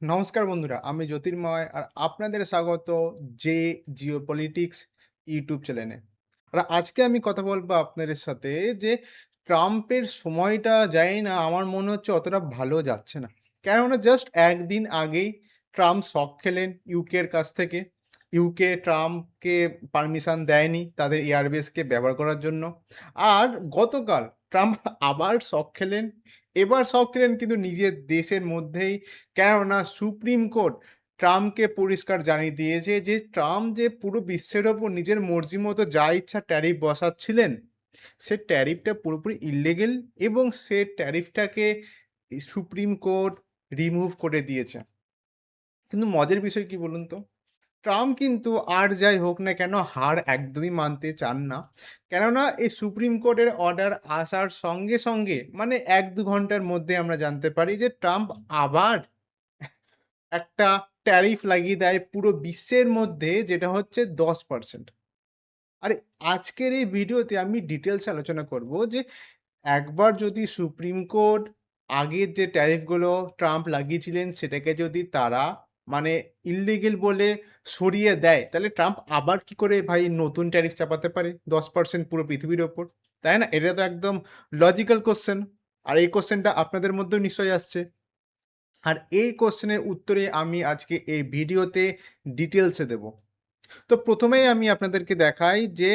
নমস্কার বন্ধুরা, আমি জ্যোতির্ময় আর আপনাদের স্বাগত যে জিওপলিটিক্স ইউটিউব চ্যানেলে। আর আজকে আমি কথা বলবো আপনাদের সাথে যে ট্রাম্পের সময়টা জানি না আমার মনে হচ্ছে অতটা ভালো যাচ্ছে না। কেননা জাস্ট একদিন আগেই ট্রাম্প শক খেলেন ইউকের কাছ থেকে। ইউকে ট্রাম্পকে পারমিশন দেয়নি তাদের এয়ারবেসকে ব্যবহার করার জন্য। আর গতকাল ট্রাম্প আবার শক খেলেন। এবার শক খেলেন কিন্তু নিজের দেশের মধ্যেই। কেননা সুপ্রিম কোর্ট ট্রাম্পকে পরিষ্কার জানিয়ে দিয়েছে যে ট্রাম্প যে পুরো বিশ্বের ওপর নিজের মর্জি মতো যা ইচ্ছা ট্যারিফ বসাচ্ছিলেন, সে ট্যারিফটা পুরোপুরি ইললিগেল এবং সে ট্যারিফটাকে সুপ্রিম কোর্ট রিমুভ করে দিয়েছে। কিন্তু মজার বিষয় কি বলুন তো? ট্রাম্প কিন্তু আর যাই হোক না কেন হার একদমই মানতে চান না। কেননা এই সুপ্রিম কোর্টের অর্ডার আসার সঙ্গে, সঙ্গে মানে ১-২ ঘন্টার মধ্যে আমরা জানতে পারি যে ট্রাম্প আবার একটা ট্যারিফ লাগিয়ে দেয় পুরো বিশ্বের মধ্যে যেটা হচ্ছে 10%। আর আজকের এই ভিডিওতে আমি ডিটেইলস আলোচনা করব যে একবার যদি সুপ্রিম কোর্ট আগের যে ট্যারিফগুলো ট্রাম্প লাগিয়েছিলেন সেটাকে যদি তারা মানে ইল্লিগেল বলে সরিয়ে দেয়, তাহলে ট্রাম্প আবার কি করে ভাই নতুন ট্যারিফ চাপাতে পারে 10% পুরো পৃথিবীর ওপর? তাই না? এটা তো একদম লজিক্যাল কোয়েশ্চেন। আর এই কোয়েশ্চেনটা আপনাদের মধ্যেও নিশ্চয়ই আসছে। আর এই কোয়েশ্চেনের উত্তরে আমি আজকে এই ভিডিওতে ডিটেইলসে দেব। তো ১ম এই আমি আপনাদেরকে দেখাই যে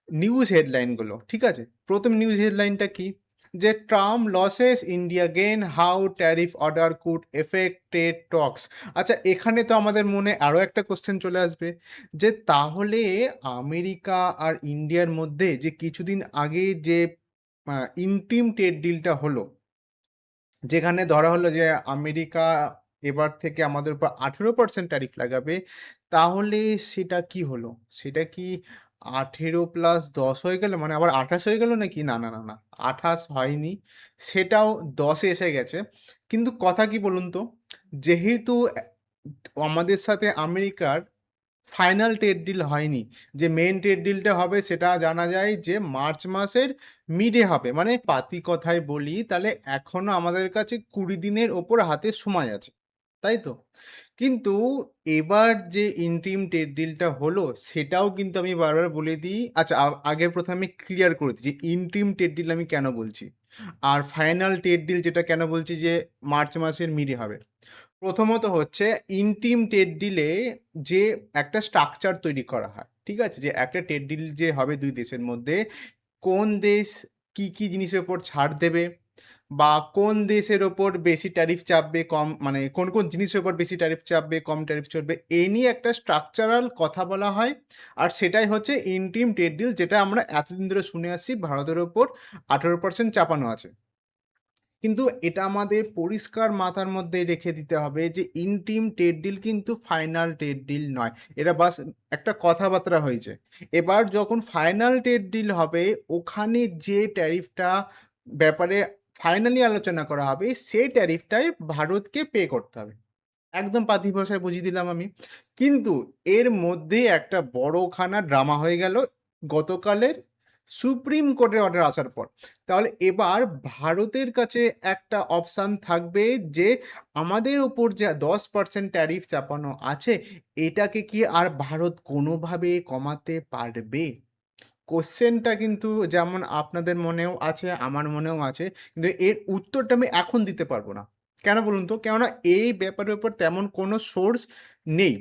নিউজ হেডলাইনগুলো, ঠিক আছে? ১ম নিউজ হেডলাইনটা কি? যে Trump loses India gain how tariff order could affected talks. আচ্ছা, এখানে তো আমাদের মনে আরো একটা কোয়েশ্চেন চলে আসবে যে তাহলে আমেরিকা আর ইন্ডিয়ার মধ্যে যে কিছুদিন আগে যে ইন্টিম ট্রেড ডিলটা হলো, যেখানে ধরা হলো যে আমেরিকা এবার থেকে আমাদের উপর 18% ট্যারিফ লাগাবে। তাহলে সেটা কি হলো? সেটা কি 18 প্লাস 10 হয়ে গেল? মানে আবার 28 হয়ে গেল নাকি? না, না, না, না। 28 হয়নি। সেটাও 10 এ এসে গেছে। কিন্তু কথা কি বলুন তো? যেহেতু আমাদের সাথে আমেরিকার ফাইনাল ট্রেড ডিল হয়নি। যে মেইন ট্রেড ডিলটা হবে সেটা জানা যায় যে মার্চ মাসের মিডে হবে। মানে পাতি কথায় বলি তাহলে এখনো আমাদের কাছে ২০ দিনের ওপর হাতে সময় আছে। তাই তো? কিন্তু এবার যে ইন্টিম ট্রেড ডিলটা হলো সেটাও কিন্তু আমি বারবার বলে দিই। আচ্ছা, আগে ১ম আমি ক্লিয়ার করে দিই যে ইন্টিম ট্রেড ডিল আমি কেন বলছি? আর ফাইনাল ট্রেড ডিল যেটা কেন বলছি যে মার্চ মাসের মিডে হবে? প্রথমত হচ্ছে ইন্টিম ট্রেড ডিলে যে একটা স্ট্রাকচার তৈরি করা হয়। ঠিক আছে? যে একটা ট্রেড ডিল যে হবে ২ দেশের মধ্যে, কোন দেশ কি জিনিসের উপর ছাড় দেবে বা কোন দেশের ওপর বেশি ট্যারিফ চাপবে, কম মানে কোন জিনিসের উপর বেশি ট্যারিফ চাপবে, কম ট্যারিফ চড়বে, এই নিয়ে একটা স্ট্রাকচারাল কথা বলা হয়। আর সেটাই হচ্ছে ইন্টিম ট্রেড ডিল, যেটা আমরা এতদিন ধরে শুনে আসছি ভারতের ওপর 18% চাপানো আছে। কিন্তু এটা আমাদের পরিষ্কার মাথার মধ্যে রেখে দিতে হবে যে ইন্টিম ট্রেড ডিল কিন্তু ফাইনাল ট্রেড ডিল নয়। এটা বাস একটা কথাবার্তা হয়েছে। এবার যখন ফাইনাল ট্রেড ডিল হবে ওখানে যে ট্যারিফটা ব্যাপারে ফাইনালি আলোচনা করা হবে সেই ট্যারিফটাই ভারতকে পে করতে হবে। একদম পাতি ভাষায় বুঝিয়ে দিলাম আমি। কিন্তু এর মধ্যেই একটা বড়খানা ড্রামা হয়ে গেল গতকালের সুপ্রিম কোর্টের অর্ডার আসার পর। তাহলে এবার ভারতের কাছে একটা অপশান থাকবে যে আমাদের উপর যে 10% ট্যারিফ চাপানো আছে, এটাকে কি আর ভারত কোনোভাবে কমাতে পারবে? কোয়েশ্চেনটা কিন্তু যেমন আপনাদের মনেও আছে, আমার মনেও আছে। কিন্তু এর উত্তরটা আমি এখন দিতে পারব না। কেন বলুন তো? কেননা এই ব্যাপারের উপর তেমন কোনো সোর্স নেই।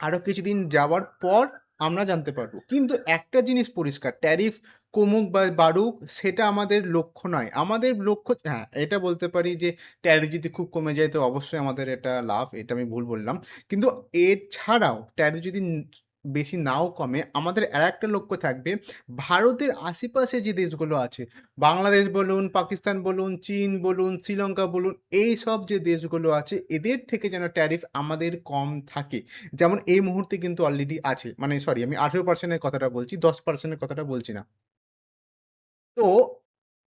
আরো কিছুদিন যাওয়ার পর আমরা জানতে পারবো। কিন্তু একটা জিনিস পরিষ্কার, ট্যারিফ কমুক বা বাড়ুক সেটা আমাদের লক্ষ্য নয়। আমাদের লক্ষ্য, হ্যাঁ, এটা বলতে পারি যে ট্যারিফ যদি খুব কমে যায় তো অবশ্যই আমাদের এটা লাভ, এটা আমি ভুল বললাম। কিন্তু এছাড়াও ট্যারিফ যদি বেশি নাও কমে, আমাদের আরেকটা লক্ষ্য থাকবে ভারতের আশেপাশে যে দেশগুলো আছে, বাংলাদেশ বলুন, পাকিস্তান বলুন, চীন বলুন, শ্রীলঙ্কা বলুন, এইসব যে দেশগুলো আছে এদের থেকে যেন ট্যারিফ আমাদের কম থাকে। যেমন এই মুহূর্তে কিন্তু অলরেডি আছে। মানে সরি, আমি 18% এর কথাটা বলছি, 10% এর কথাটা বলছি না। তো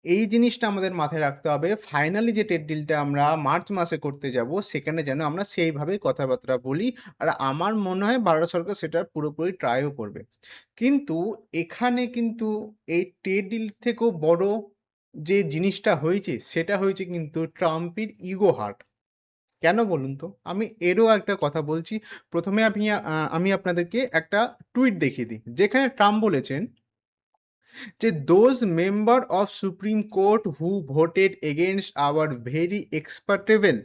এই জিনিসটা আমাদের মাথায় রাখতে হবে। ফাইনালি যে ট্রেড ডিলটা আমরা মার্চ মাসে করতে যাবো, সেখানে যেন আমরা সেইভাবেই কথাবার্তা বলি। আর আমার মনে হয় ভারত সরকার সেটা পুরোপুরি ট্রাইও করবে। কিন্তু এখানে কিন্তু এই ট্রেড ডিল থেকেও বড় যে জিনিসটা হয়েছে, সেটা হয়েছে কিন্তু ট্রাম্পের ইগো হার্ট। কেন বলুন তো? আমি এরও একটা কথা বলছি। ১ম এ আমি আপনাদেরকে একটা টুইট দেখিয়ে দিই। যেখানে ট্রাম্প বলেছেন যে, "Those member of Supreme Court who voted against our very acceptable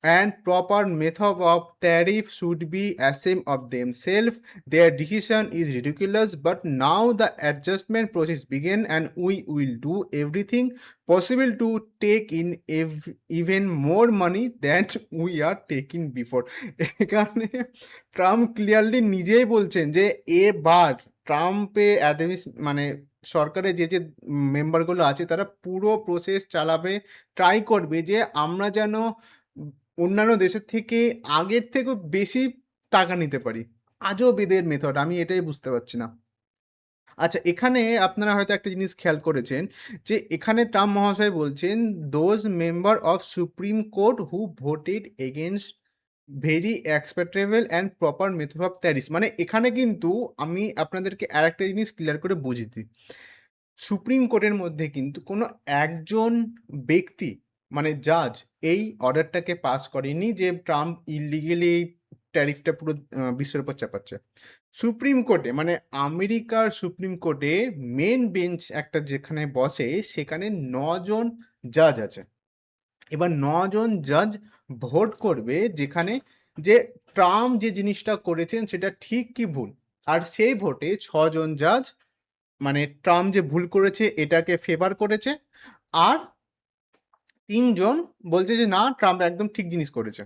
and proper method of tariff should be ashamed of themselves. Their decision is ridiculous, but now the adjustment process begin and we will do everything possible to take in even more money than we are taking before." এখানে Trump clearly নিজেই বলছেন যে এবার ট্রাম্পে মানে সরকারের যে মেম্বারগুলো আছে তারা পুরো প্রসেস চালাবে, ট্রাই করবে যে আমরা যেন অন্যান্য দেশের থেকে আগের থেকেও বেশি টাকা নিতে পারি। আজব এদের মেথড, আমি এটাই বুঝতে পারছি না। আচ্ছা, এখানে আপনারা হয়তো একটা জিনিস খেয়াল করেছেন যে এখানে ট্রাম্প মহাশয় বলছেন, "Those member of Supreme Court who voted against very acceptable and proper method of tariffs" মানে এখানে কিন্তু আমি আপনাদেরকে আরেকটা জিনিস ক্লিয়ার করে বুঝিয়ে দিই। সুপ্রিম কোর্টের মধ্যে কিন্তু কোনো একজন ব্যক্তি মানে জাজ এই অর্ডারটাকে পাস করেনি যে ট্রাম্প ইল্লিগালি ট্যারিফটা পুরো বিশ্বের উপর চাপাচ্ছে। সুপ্রিম কোর্টে মানে আমেরিকার সুপ্রিম কোর্টে মেন বেঞ্চ একটা যেখানে বসে সেখানে ৯ জন জাজ আছে। এবার ৯ জন জাজ ভোট করবে যেখানে যে ট্রাম্প যে জিনিসটা করেছেন সেটা ঠিক কি ভুল। আর সেই ভোটে ৬ জন জাজ মানে ট্রাম্প যে ভুল করেছে এটাকে ফেভার করেছে। আর ৩ জন বলছে যে না, ট্রাম্প একদম ঠিক জিনিস করেছে।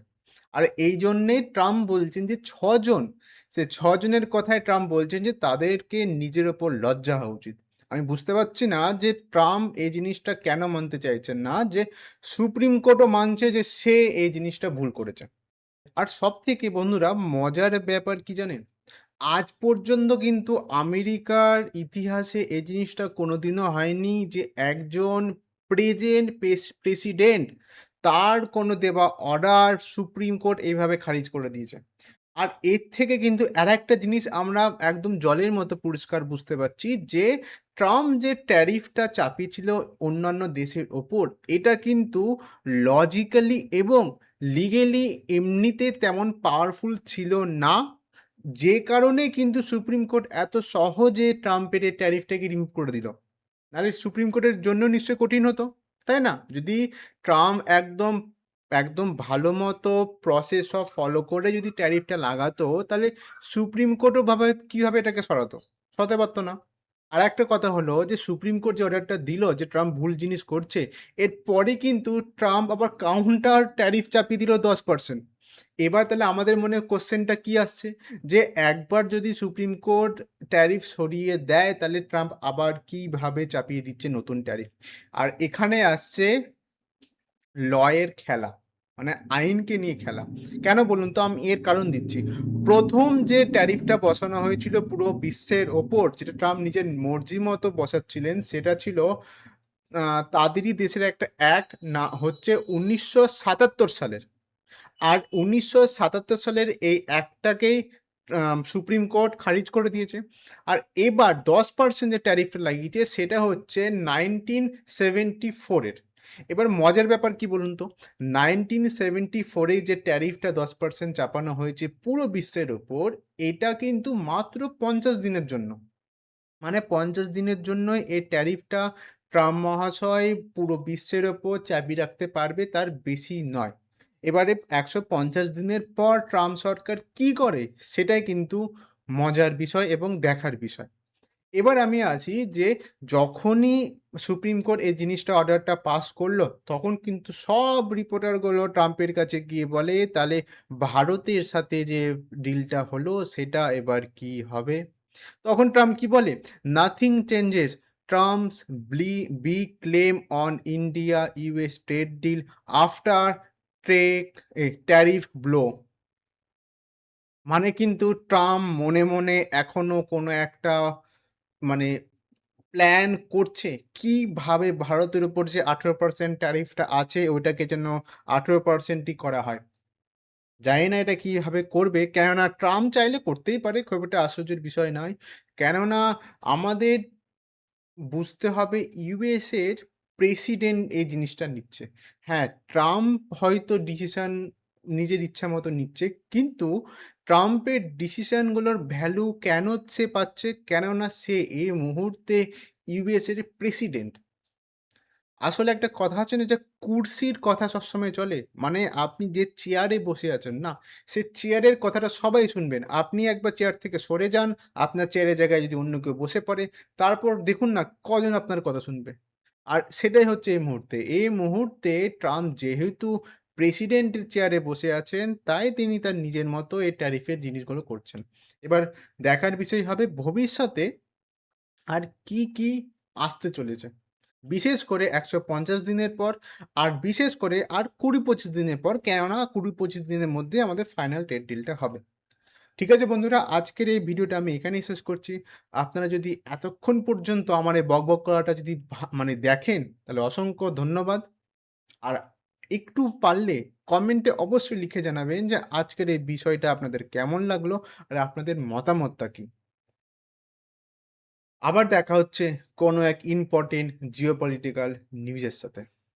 আর এই জন্যেই ট্রাম্প বলছেন যে ৬ জন, সে ৬ জনের কথায় ট্রাম্প বলছেন যে তাদেরকে নিজের ওপর লজ্জা হওয়া উচিত। আমি বুঝতে পারছি না যে ট্রাম্প এই জিনিসটা কেন মানতে চাইছেন না যে সুপ্রিম কোর্টও মানছে যে সে এই জিনিসটা ভুল করেছে। আর সবথেকে বন্ধুরা মজার ব্যাপার কি জানেন? আজ পর্যন্ত কিন্তু আমেরিকার ইতিহাসে এই জিনিসটা কোনোদিনও হয়নি যে একজন প্রেসিডেন্ট তার কোনো দেওয়া অর্ডার সুপ্রিম কোর্ট এইভাবে খারিজ করে দিয়েছে। আর এর থেকে কিন্তু আরেকটা জিনিস আমরা একদম জলের মতো পরিষ্কার বুঝতে পারছি যে ট্রাম্প যে ট্যারিফটা চাপিয়েছিল অন্যান্য দেশের ওপর, এটা কিন্তু লজিক্যালি এবং লিগ্যালি এমনিতে তেমন পাওয়ারফুল ছিল না। যে কারণে কিন্তু সুপ্রিম কোর্ট এত সহজে ট্রাম্পের এই ট্যারিফটাকে রিমুভ করে দিল। নাহলে সুপ্রিম কোর্টের জন্য নিশ্চয়ই কঠিন হতো, তাই না? যদি ট্রাম্প একদম ভালো মতো প্রসেস সব ফলো করে যদি ট্যারিফটা লাগাতো, তাহলে সুপ্রিম কোর্টও কিভাবে এটাকে সরাতে পারত না। আরেকটা কথা হলো যে সুপ্রিম কোর্ট যে অর্ডারটা দিল যে ট্রাম্প ভুল জিনিস করছে, এরপরে কিন্তু ট্রাম্প আবার কাউন্টার ট্যারিফ চাপিয়ে দিল 10%। এবার তাহলে আমাদের মনে কোয়েশ্চেনটা কি আসছে? যে একবার যদি সুপ্রিম কোর্ট ট্যারিফ সরিয়ে দেয়, তাহলে ট্রাম্প আবার কিভাবে চাপিয়ে দিচ্ছে নতুন ট্যারিফ? আর এখানে আসছে এর খেলা। মানে আইনকে নিয়ে খেলা। কেন বলুন তো? আমি এর কারণ দিচ্ছি। ১ম যে ট্যারিফটা বসানো হয়েছিল পুরো বিশ্বের ওপর, যেটা ট্রাম্প নিজের মর্জি মতো বসাচ্ছিলেন, সেটা ছিল আ তাদেরই দেশের একটা অ্যাক্ট না হচ্ছে ১৯৭৭ সালের। আর ১৯৭৭ সালের এই অ্যাক্টটাকেই সুপ্রিম কোর্ট খারিজ করে দিয়েছে। আর এবার ১০% যে ট্যারিফটা লাগিয়েছে সেটা হচ্ছে 1974 এর। এবার মজার ব্যাপার কি বলুন তো? 1974 এ যে ট্যারিফটা ১০% চাপানো হয়েছে পুরো বিশ্বের উপর, এটা কিন্তু মাত্র ৫০ দিনের জন্য। মানে ৫০ দিনের জন্যই এই ট্যারিফটা ট্রাম্প মহাশয় পুরো বিশ্বের ওপর চাপিয়ে রাখতে পারবে, তার বেশি নয়। এবারে ১৫০ দিনের পর ট্রাম্প সরকার কি করে? সেটাই কিন্তু মজার বিষয় এবং দেখার বিষয়। এবার আমি আসি যে যখনই সুপ্রিম কোর্ট এই জিনিসটা অর্ডারটা পাস করলো, তখন কিন্তু সব রিপোর্টারগুলো ট্রাম্পের কাছে গিয়ে বলে, "তাহলে ভারতের সাথে যে ডিলটা হলো সেটা এবার কি হবে?" তখন ট্রাম্প কি বলে? "Nothing changes. Trump's big claim on India US trade deal after tariff blow." মানে কিন্তু ট্রাম্প মনে, মনে এখনো কোনো একটা মানে প্ল্যান করছে কিভাবে ভারতের উপর যে 18% ট্যারিফটা আছে ওইটাকে যেন 18% ই করা হয়। জানি না এটা কিভাবে করবে। কেননা ট্রাম্প চাইলে করতেই পারে, খুব একটা আশ্চর্যের বিষয় নয়। কেননা আমাদের বুঝতে হবে ইউএস এর প্রেসিডেন্ট এই জিনিসটা নিচ্ছে। হ্যাঁ, ট্রাম্প হয়তো ডিসিশন নিজের ইচ্ছা মতো নিচ্ছে। কিন্তু ট্রাম্পের ডিসিশনগুলোর ভ্যালু কেন সে পাচ্ছে? কেননা সে এই মুহূর্তে ইউএস এর প্রেসিডেন্ট। আসলে একটা কথা আছে না যে কুর্সির কথা সবসময় চলে। মানে আপনি যে চেয়ারে বসে আছেন না, সে চেয়ারের কথাটা সবাই শুনবেন। আপনি একবার চেয়ার থেকে সরে যান, আপনার চেয়ারের জায়গায় যদি অন্য কেউ বসে পড়ে, তারপর দেখুন না কজন আপনার কথা শুনবে। আর সেটাই হচ্ছে এই মুহূর্তে। এই মুহূর্তে ট্রাম্প যেহেতু প্রেসিডেন্টের চেয়ারে বসে আছেন, তাই তিনি তার নিজের মতো এই ট্যারিফের জিনিসগুলো করছেন। এবার দেখার বিষয় হবে ভবিষ্যতে আর কি আসতে চলেছে। বিশেষ করে ১৫০ দিনের পর আর বিশেষ করে আর ২০-২৫ দিনের পর, কেননা ২০-২৫ দিনের মধ্যে আমাদের ফাইনাল ট্রেড ডিলটা হবে। ঠিক আছে বন্ধুরা, আজকের এই ভিডিওটা আমি এখানেই শেষ করছি। আপনারা যদি এতক্ষণ পর্যন্ত আমার এই বকবক করাটা যদি মানে দেখেন, তাহলে অসংখ্য ধন্যবাদ। আর একটু পারলে কমেন্টে অবশ্যই লিখে জানাবেন যে আজকের এই বিষয়টা আপনাদের কেমন লাগলো আর আপনাদের মতামতটা কী? আবার দেখা হচ্ছে কোনো এক ইম্পোর্টেন্ট জিওপলিটিক্যাল নিউজের সাথে।